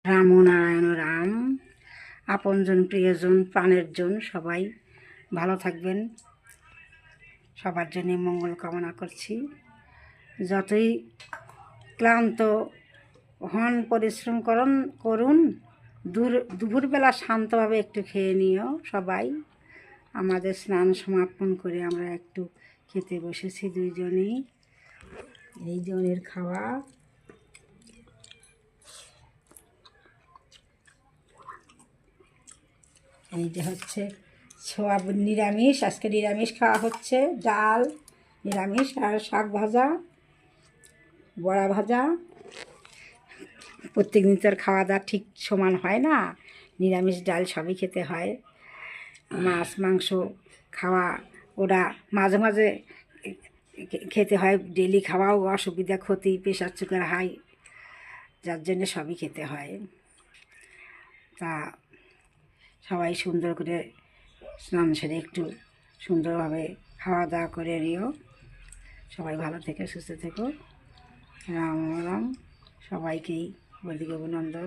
রাম ও নারায়ণ রাম। আপনজন প্রিয়জন প্রাণের জন সবাই ভালো থাকবেন, সবার জন্য মঙ্গল কামনা করছি। যতই ক্লান্ত হন পরিশ্রম করুন, দুপুরবেলা শান্তভাবে একটু খেয়ে নিও সবাই। আমাদের স্নান সমাপন করে আমরা একটু খেতে বসেছি দুইজনেই। এই জনের খাওয়া। এই যে হচ্ছে সোয়াবিন নিরামিষ, আজকে নিরামিষ খাওয়া হচ্ছে। ডাল নিরামিষ আর শাক ভাজা, বড়া ভাজা। প্রত্যেকদিন তো আর খাওয়া দাওয়া ঠিক সমান হয় না, নিরামিষ ডাল সবই খেতে হয়। মাছ মাংস খাওয়া ওরা মাঝে মাঝে খেতে হয়, ডেলি খাওয়াও অসুবিধা, ক্ষতি, প্রেশার সুগার হাই, যার জন্যে সবই খেতে হয়। তা সবাই সুন্দর করে স্নান সেরে একটু সুন্দরভাবে খাওয়া দাওয়া করে নিও। সবাই ভালো থেকে সুস্থ থেকো। রাম রাম। সবাইকেই বলি অভিনন্দন।